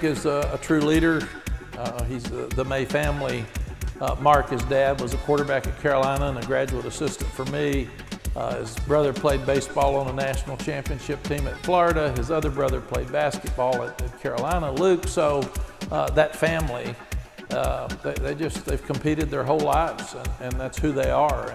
Drake is a true leader. He's the Maye family. Mark, his dad, was a quarterback at Carolina and a graduate assistant for me. His brother played baseball on a national championship team at Florida. His other brother played basketball at Carolina, Luke. So that family, they've competed their whole lives, and that's who they are,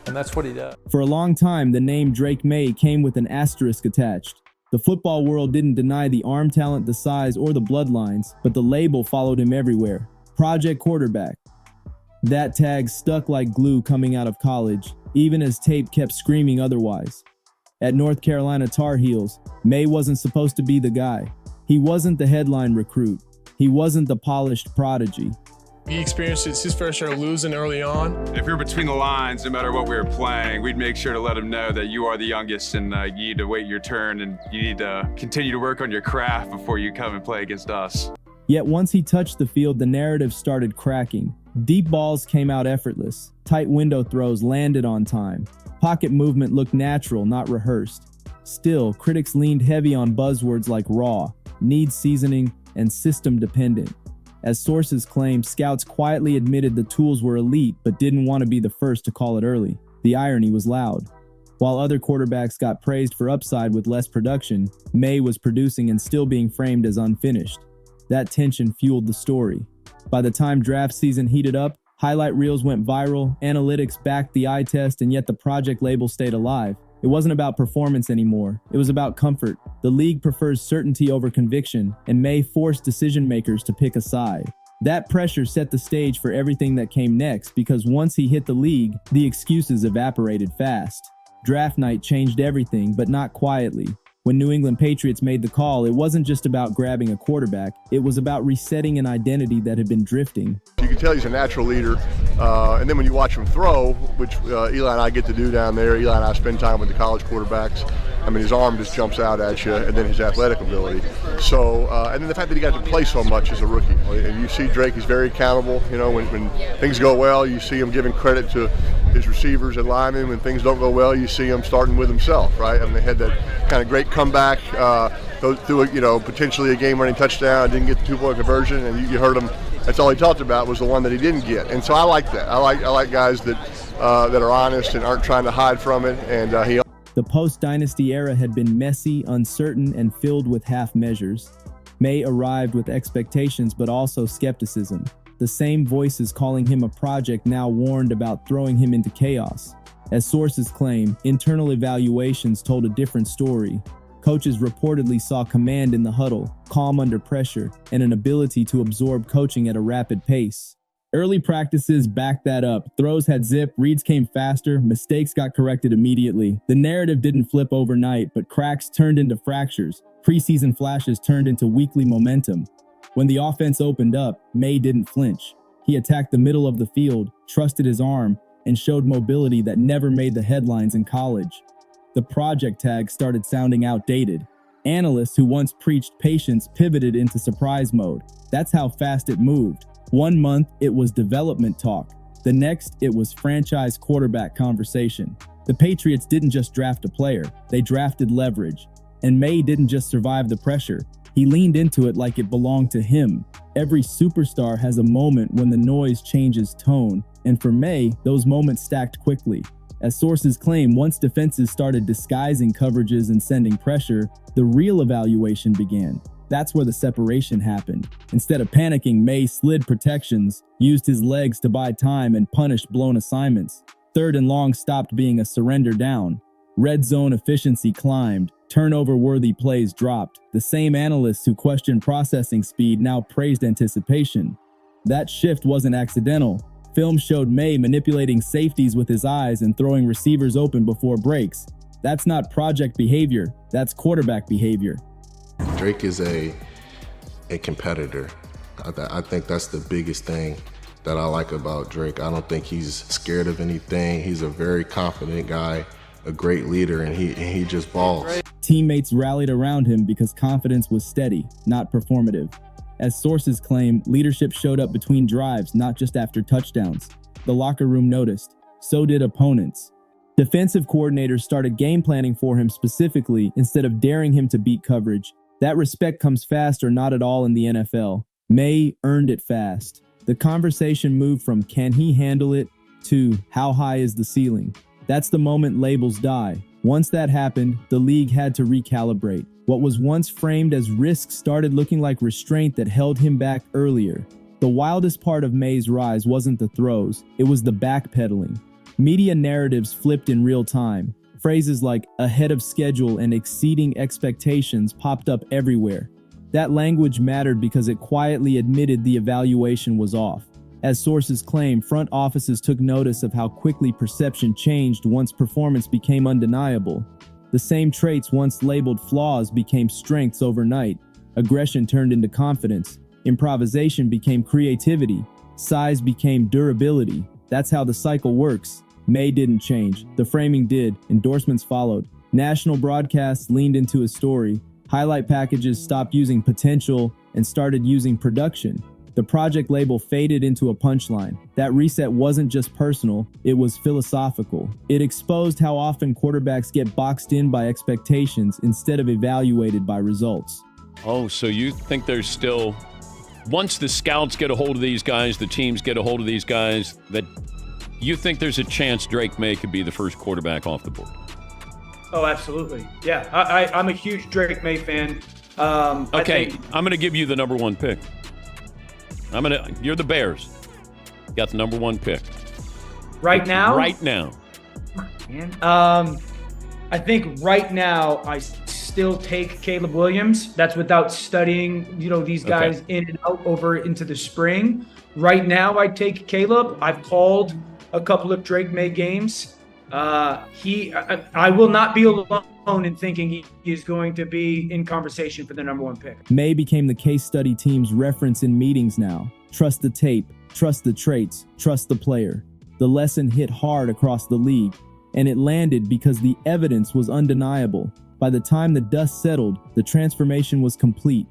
and that's what he does. For a long time, the name Drake Maye came with an asterisk attached. The football world didn't deny the arm talent, the size, or the bloodlines, but the label followed him everywhere. Project quarterback. That tag stuck like glue coming out of college, even as tape kept screaming otherwise. At North Carolina Tar Heels, Maye wasn't supposed to be the guy. He wasn't the headline recruit. He wasn't the polished prodigy. He experienced his fair share of losing early on. If you're between the lines, no matter what we were playing, we'd make sure to let him know that you are the youngest and you need to wait your turn and you need to continue to work on your craft before you come and play against us. Yet once he touched the field, the narrative started cracking. Deep balls came out effortless. Tight window throws landed on time. Pocket movement looked natural, not rehearsed. Still, critics leaned heavy on buzzwords like raw, needs seasoning, and system dependent. As sources claim, scouts quietly admitted the tools were elite but didn't want to be the first to call it early. The irony was loud. While other quarterbacks got praised for upside with less production, Maye was producing and still being framed as unfinished. That tension fueled the story. By the time draft season heated up, highlight reels went viral, analytics backed the eye test, and yet the project label stayed alive. It wasn't about performance anymore. It was about comfort. The league prefers certainty over conviction, and Maye forced decision makers to pick a side. That pressure set the stage for everything that came next, because once he hit the league, the excuses evaporated fast. Draft night changed everything, but not quietly. When New England Patriots made the call, it wasn't just about grabbing a quarterback. It was about resetting an identity that had been drifting. You can tell he's a natural leader, and then when you watch him throw, which Eli and I get to do down there, Eli and I spend time with the college quarterbacks. I mean, his arm just jumps out at you, and then his athletic ability. So, and then the fact that he got to play so much as a rookie. And you see Drake, he's very accountable. You know, when things go well, you see him giving credit to his receivers and linemen. When things don't go well, you see him starting with himself, right? I mean, they had that kind of great comeback, through potentially a game-winning touchdown, didn't get the two-point conversion, and you heard him. That's all he talked about was the one that he didn't get, and so I like that. I like guys that are honest and aren't trying to hide from it. And he. The post-dynasty era had been messy, uncertain, and filled with half measures. Maye arrived with expectations, but also skepticism. The same voices calling him a project now warned about throwing him into chaos. As sources claim, internal evaluations told a different story. Coaches reportedly saw command in the huddle, calm under pressure, and an ability to absorb coaching at a rapid pace. Early practices backed that up. Throws had zip, reads came faster, mistakes got corrected immediately. The narrative didn't flip overnight, but cracks turned into fractures. Preseason flashes turned into weekly momentum. When the offense opened up, Maye didn't flinch. He attacked the middle of the field, trusted his arm, and showed mobility that never made the headlines in college. The project tag started sounding outdated. Analysts who once preached patience pivoted into surprise mode. That's how fast it moved. 1 month, it was development talk. The next, it was franchise quarterback conversation. The Patriots didn't just draft a player, they drafted leverage. And Maye didn't just survive the pressure. He leaned into it like it belonged to him. Every superstar has a moment when the noise changes tone, and for Maye, those moments stacked quickly. As sources claim, once defenses started disguising coverages and sending pressure, the real evaluation began. That's where the separation happened. Instead of panicking, Maye slid protections, used his legs to buy time, and punished blown assignments. Third and long stopped being a surrender down. Red zone efficiency climbed. Turnover-worthy plays dropped. The same analysts who questioned processing speed now praised anticipation. That shift wasn't accidental. Film showed Maye manipulating safeties with his eyes and throwing receivers open before breaks. That's not project behavior, that's quarterback behavior. Drake is a competitor. I think that's the biggest thing that I like about Drake. I don't think he's scared of anything. He's a very confident guy, a great leader, and he just balls. Teammates rallied around him because confidence was steady, not performative. As sources claim, leadership showed up between drives, not just after touchdowns. The locker room noticed. So did opponents. Defensive coordinators started game planning for him specifically instead of daring him to beat coverage. That respect comes fast or not at all in the NFL. Maye earned it fast. The conversation moved from can he handle it to how high is the ceiling. That's the moment labels die. Once that happened, the league had to recalibrate. What was once framed as risk started looking like restraint that held him back earlier. The wildest part of Maye's rise wasn't the throws, it was the backpedaling. Media narratives flipped in real time. Phrases like ahead of schedule and exceeding expectations popped up everywhere. That language mattered because it quietly admitted the evaluation was off. As sources claim, front offices took notice of how quickly perception changed once performance became undeniable. The same traits once labeled flaws became strengths overnight. Aggression turned into confidence. Improvisation became creativity. Size became durability. That's how the cycle works. Maye didn't change. The framing did. Endorsements followed. National broadcasts leaned into his story. Highlight packages stopped using potential and started using production. The project label faded into a punchline. That reset wasn't just personal, it was philosophical. It exposed how often quarterbacks get boxed in by expectations instead of evaluated by results. Oh, so you think there's still, once the scouts get a hold of these guys, the teams get a hold of these guys, that you think there's a chance Drake Maye could be the first quarterback off the board? Oh, absolutely. Yeah, I'm a huge Drake Maye fan. Okay, I'm going to give you the number one pick. You're the Bears. You got the number one pick. Right now? Right now. I think right now I still take Caleb Williams. That's without studying, these guys in and out over into the spring. Right now I take Caleb. I've called a couple of Drake Maye games. I will not be alone in thinking he is going to be in conversation for the number one pick. Maye became the case study team's reference in meetings now. Trust the tape, trust the traits, trust the player. The lesson hit hard across the league, and it landed because the evidence was undeniable. By the time the dust settled, the transformation was complete.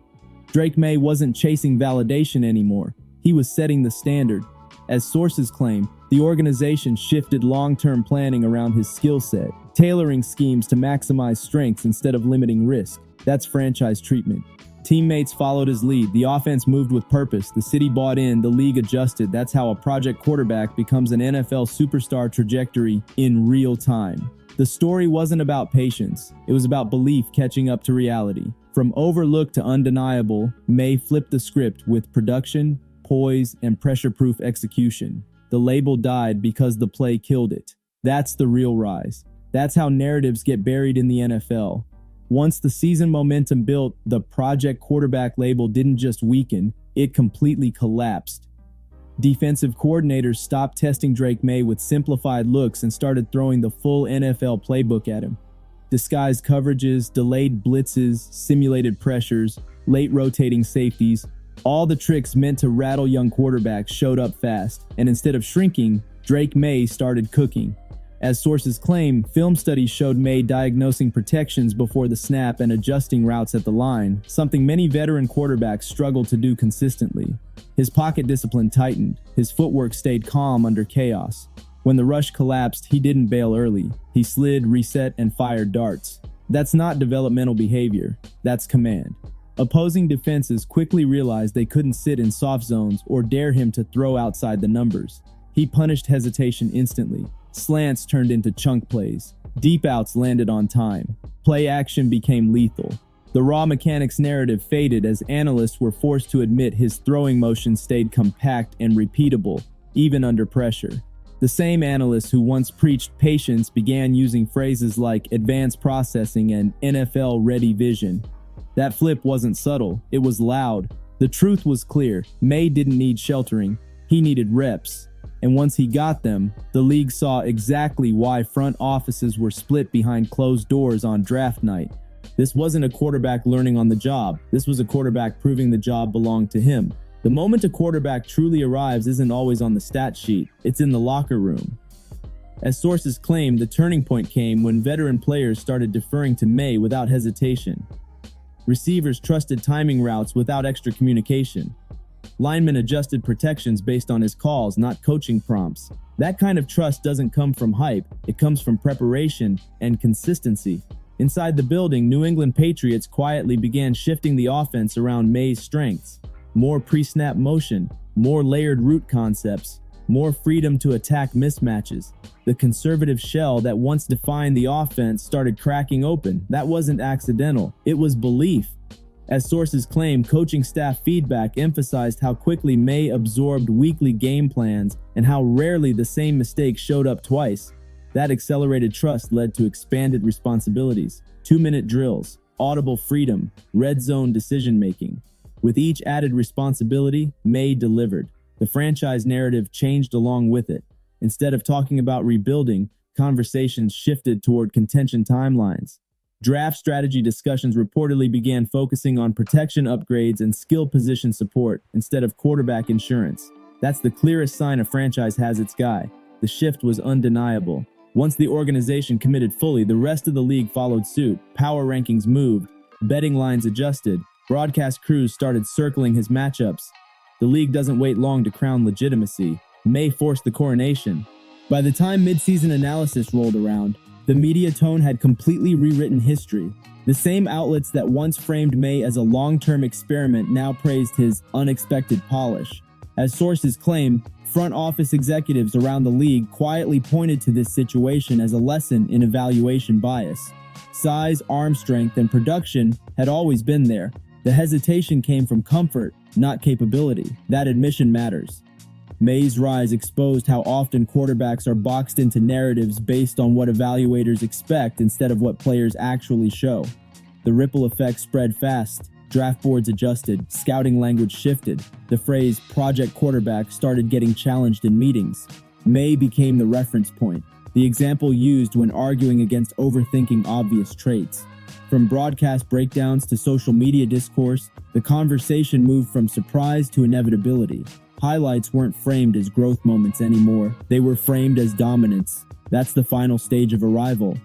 Drake Maye wasn't chasing validation anymore. He was setting the standard. As sources claim, the organization shifted long-term planning around his skill set, tailoring schemes to maximize strengths instead of limiting risk. That's franchise treatment. Teammates followed his lead. The offense moved with purpose. The city bought in. The league adjusted. That's how a project quarterback becomes an NFL superstar trajectory in real time. The story wasn't about patience. It was about belief catching up to reality. From overlooked to undeniable, Maye flipped the script with production, poise, and pressure-proof execution. The label died because the play killed it. That's the real rise. That's how narratives get buried in the NFL. Once the season momentum built, the project quarterback label didn't just weaken, it completely collapsed. Defensive coordinators stopped testing Drake Maye with simplified looks and started throwing the full NFL playbook at him. Disguised coverages, delayed blitzes, simulated pressures, late rotating safeties, all the tricks meant to rattle young quarterbacks showed up fast, and instead of shrinking, Drake Maye started cooking. As sources claim, film studies showed Maye diagnosing protections before the snap and adjusting routes at the line, something many veteran quarterbacks struggle to do consistently. His pocket discipline tightened. His footwork stayed calm under chaos. When the rush collapsed, he didn't bail early. He slid, reset, and fired darts. That's not developmental behavior. That's command. Opposing defenses quickly realized they couldn't sit in soft zones or dare him to throw outside the numbers. He punished hesitation instantly. Slants turned into chunk plays. Deep outs landed on time. Play action became lethal. The raw mechanics narrative faded as analysts were forced to admit his throwing motion stayed compact and repeatable, even under pressure. The same analysts who once preached patience began using phrases like advanced processing and NFL-ready vision. That flip wasn't subtle, it was loud. The truth was clear. Maye didn't need sheltering, he needed reps. And once he got them, the league saw exactly why front offices were split behind closed doors on draft night. This wasn't a quarterback learning on the job, this was a quarterback proving the job belonged to him. The moment a quarterback truly arrives isn't always on the stat sheet, it's in the locker room. As sources claim, the turning point came when veteran players started deferring to Maye without hesitation. Receivers trusted timing routes without extra communication. Linemen adjusted protections based on his calls, not coaching prompts. That kind of trust doesn't come from hype, it comes from preparation and consistency. Inside the building, New England Patriots quietly began shifting the offense around Maye's strengths. More pre-snap motion, more layered route concepts, more freedom to attack mismatches. The conservative shell that once defined the offense started cracking open. That wasn't accidental, it was belief. As sources claim, coaching staff feedback emphasized how quickly Maye absorbed weekly game plans and how rarely the same mistake showed up twice. That accelerated trust led to expanded responsibilities, 2-minute drills, audible freedom, red zone decision-making. With each added responsibility, Maye delivered. The franchise narrative changed along with it. Instead of talking about rebuilding, conversations shifted toward contention timelines. Draft strategy discussions reportedly began focusing on protection upgrades and skill position support instead of quarterback insurance. That's the clearest sign a franchise has its guy. The shift was undeniable. Once the organization committed fully, the rest of the league followed suit. Power rankings moved, betting lines adjusted, broadcast crews started circling his matchups. The league doesn't wait long to crown legitimacy. Maye forced the coronation. By the time midseason analysis rolled around, the media tone had completely rewritten history. The same outlets that once framed Maye as a long-term experiment now praised his unexpected polish. As sources claim, front office executives around the league quietly pointed to this situation as a lesson in evaluation bias. Size, arm strength, and production had always been there. The hesitation came from comfort, not capability. That admission matters. Maye's rise exposed how often quarterbacks are boxed into narratives based on what evaluators expect instead of what players actually show. The ripple effect spread fast. Draft boards adjusted, scouting language shifted. The phrase "project quarterback" started getting challenged in meetings. Maye became the reference point, the example used when arguing against overthinking obvious traits. From broadcast breakdowns to social media discourse, the conversation moved from surprise to inevitability. Highlights weren't framed as growth moments anymore. They were framed as dominance. That's the final stage of arrival.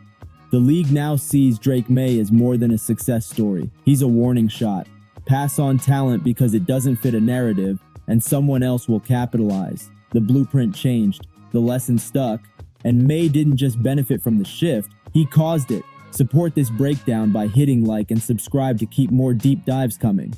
The league now sees Drake Maye as more than a success story. He's a warning shot. Pass on talent because it doesn't fit a narrative, and someone else will capitalize. The blueprint changed. The lesson stuck. And Maye didn't just benefit from the shift, he caused it. Support this breakdown by hitting like and subscribe to keep more deep dives coming.